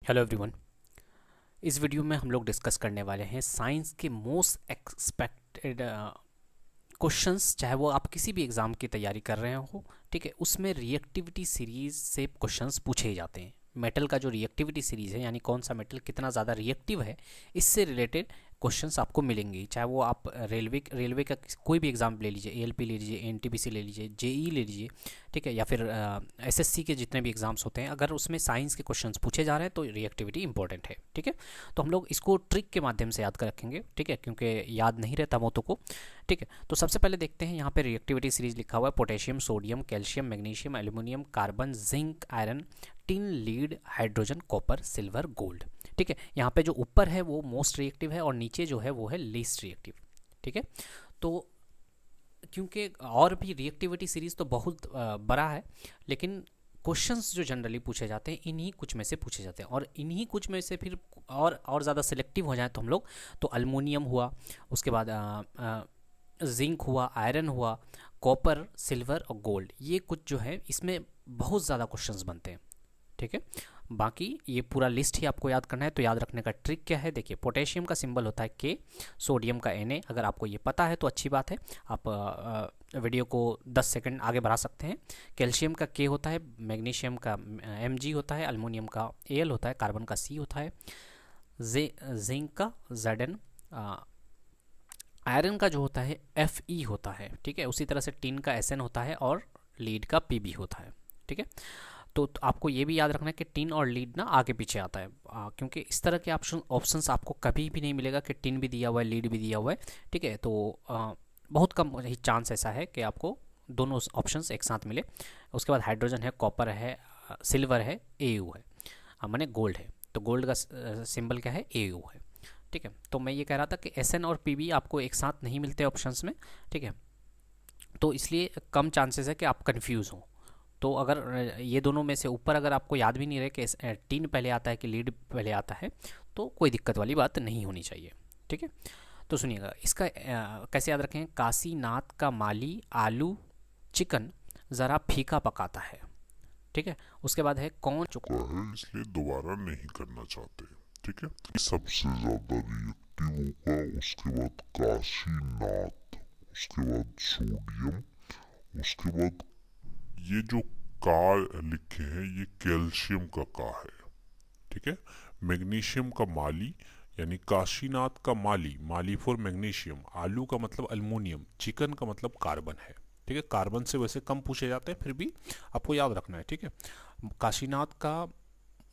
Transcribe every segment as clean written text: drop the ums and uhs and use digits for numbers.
Hello everyone. इस video में हम लोग डिस्कस करने वाले हैं साइंस के मोस्ट एक्सपेक्टेड क्वेश्चंस, चाहे वो आप किसी भी एग्ज़ाम की तैयारी कर रहे हो, ठीक है। उसमें रिएक्टिविटी सीरीज से क्वेश्चंस पूछे जाते हैं। मेटल का जो रिएक्टिविटी सीरीज है, यानी कौन सा मेटल कितना ज़्यादा रिएक्टिव है, इससे रिलेटेड क्वेश्चंस आपको मिलेंगे। चाहे वो आप रेलवे का कोई भी एग्ज़ाम ले लीजिए, एएलपी ले लीजिए, एनटीपीसी ले लीजिए, जेई ले लीजिए, ठीक है, या फिर एसएससी के जितने भी एग्ज़ाम्स होते हैं, अगर उसमें साइंस के क्वेश्चंस पूछे जा रहे हैं तो रिएक्टिविटी इंपॉर्टेंट है, ठीक है। तो हम लोग इसको ट्रिक के माध्यम से याद कर रखेंगे, ठीक है, क्योंकि याद नहीं रहता बहुतों को, ठीक है। तो सबसे पहले देखते हैं, यहाँ पे रिएक्टिविटी सीरीज लिखा हुआ है: potassium, sodium, calcium, magnesium, aluminium, carbon, zinc, iron, tin, lead, hydrogen, copper, silver, gold, ठीक है। यहाँ पे जो ऊपर है वो मोस्ट रिएक्टिव है और नीचे जो है वो है लीस्ट रिएक्टिव, ठीक है। तो क्योंकि और भी रिएक्टिविटी सीरीज तो बहुत बड़ा है, लेकिन क्वेश्चंस जो जनरली पूछे जाते हैं इन्हीं कुछ में से पूछे जाते हैं, और इन्हीं कुछ में से फिर और ज़्यादा सिलेक्टिव हो जाए तो हम लोग तो अल्मोनियम हुआ, उसके बाद जिंक हुआ, आयरन हुआ, कॉपर, सिल्वर और गोल्ड, ये कुछ जो है इसमें बहुत ज़्यादा क्वेश्चंस बनते हैं, ठीक है। बाकी ये पूरा लिस्ट ही आपको याद करना है। तो याद रखने का ट्रिक क्या है, देखिए, पोटेशियम का सिंबल होता है के, सोडियम का Na। अगर आपको ये पता है तो अच्छी बात है, आप वीडियो को 10 सेकंड आगे बढ़ा सकते हैं। कैल्शियम का के होता है, मैग्नीशियम का Mg होता है, अल्मोनियम का Al होता है, कार्बन का C होता है, जिंक का Zn, आयरन का जो होता है Fe होता है, ठीक है। उसी तरह से टिन का Sn होता है और लीड का Pb होता है, ठीक है। तो आपको ये भी याद रखना है कि टिन और लीड ना आगे पीछे आता है, क्योंकि इस तरह के ऑप्शंस आपको कभी भी नहीं मिलेगा कि टिन भी दिया हुआ है, लीड भी दिया हुआ है, ठीक है। तो बहुत कम ही चांस ऐसा है कि आपको दोनों ऑप्शंस एक साथ मिले। उसके बाद हाइड्रोजन है, कॉपर है, सिल्वर है, Au है, माने गोल्ड है। तो गोल्ड का सिंबल क्या है, Au है, ठीक है। तो मैं ये कह रहा था कि Sn और Pb आपको एक साथ नहीं मिलते ऑप्शंस में, ठीक है। तो इसलिए कम चांसेस है कि आप कंफ्यूज हो। तो अगर ये दोनों में से ऊपर अगर आपको याद भी नहीं रहे कि टिन पहले आता है कि लीड पहले आता है, तो कोई दिक्कत वाली बात नहीं होनी चाहिए, ठीक है। तो सुनिएगा, इसका कैसे याद रखें: काशीनाथ का माली आलू चिकन ज़रा फीका पकाता है, ठीक है। उसके बाद है कौन चुका है इसलिए दोबारा नहीं करना चाहते, ठीक है। सबसे ज्यादा रिएक्टिव होगा, उसके बाद काशीनाथ, उसके बाद सोडियम, उसके बाद ये जो का लिखे हैं ये कैल्शियम का है, ठीक है। मैग्नीशियम का माली, यानी काशीनाथ का माली, माली फॉर मैग्नीशियम, आलू का मतलब अल्मोनियम, चिकन का मतलब कार्बन है, ठीक है। कार्बन से वैसे कम पूछे जाते हैं, फिर भी आपको याद रखना है, ठीक है। काशीनाथ का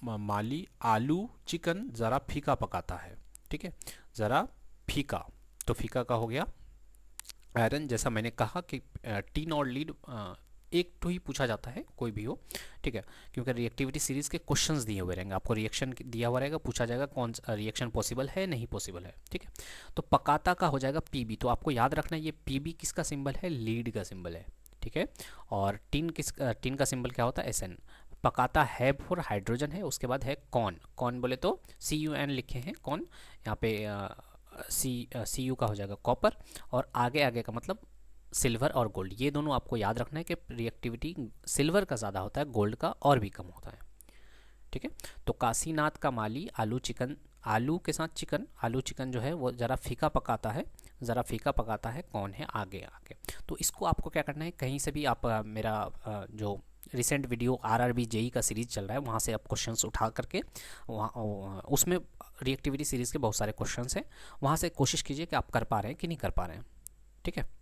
माली आलू चिकन ज़रा फीका पकाता है, ठीक है। ज़रा फीका, तो फीका का हो गया। आयरन, जैसा मैंने कहा कि टिन और लीड एक तो ही पूछा जाता है, कोई भी हो, ठीक है, क्योंकि रिएक्टिविटी सीरीज के क्वेश्चंस दिए हुए रहेंगे, आपको रिएक्शन दिया हुआ रहेगा, पूछा जाएगा कौन सा रिएक्शन पॉसिबल है नहीं पॉसिबल है, ठीक है। तो पकाता का हो जाएगा Pb। तो आपको याद रखना है ये Pb किसका सिंबल है, लीड का सिंबल है, ठीक है। और टिन का सिंबल क्या होता है, Sn। पकाता है फॉर हाइड्रोजन है। उसके बाद है कौन बोले तो CuN लिखे हैं कौन, यहाँ पे Cu का हो जाएगा कॉपर, और आगे का मतलब सिल्वर और गोल्ड। ये दोनों आपको याद रखना है कि रिएक्टिविटी सिल्वर का ज़्यादा होता है, गोल्ड का और भी कम होता है, ठीक है। तो काशीनाथ का माली आलू चिकन, आलू के साथ चिकन, आलू चिकन जो है वो ज़रा फीका पकाता है, ज़रा फीका पकाता है, कौन है आगे। तो इसको आपको क्या करना है, कहीं से भी आप मेरा जो रिसेंट वीडियो RRB जेई का सीरीज चल रहा है वहाँ से आप क्वेश्चंस उठा करके, वहाँ उसमें रिएक्टिविटी सीरीज़ के बहुत सारे क्वेश्चंस हैं, वहाँ से कोशिश कीजिए कि आप कर पा रहे हैं कि नहीं कर पा रहे हैं, ठीक है।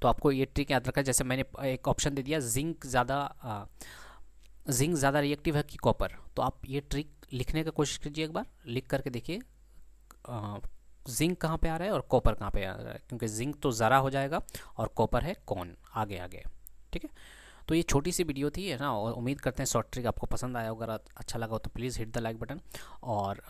तो आपको ये ट्रिक याद रखा है। जैसे मैंने एक ऑप्शन दे दिया, जिंक ज़्यादा रिएक्टिव है कि कॉपर, तो आप ये ट्रिक लिखने का कोशिश कीजिए, एक बार लिख करके देखिए जिंक कहाँ पे आ रहा है और कॉपर कहाँ पे आ रहा है, क्योंकि जिंक तो ज़रा हो जाएगा और कॉपर है कौन आगे, ठीक है। तो ये छोटी सी वीडियो थी, है ना, और उम्मीद करते हैं शॉर्ट ट्रिक आपको पसंद आया होगा। अगर अच्छा लगा हो तो please hit the like button, और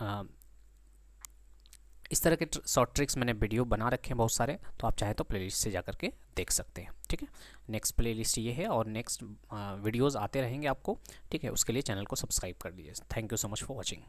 इस तरह के शॉर्ट ट्रिक्स मैंने वीडियो बना रखे हैं बहुत सारे, तो आप चाहे तो प्लेलिस्ट से जा करके देख सकते हैं, ठीक है। नेक्स्ट प्लेलिस्ट ये है और नेक्स्ट वीडियोस आते रहेंगे आपको, ठीक है। उसके लिए चैनल को सब्सक्राइब कर दीजिए। Thank you so much for watching.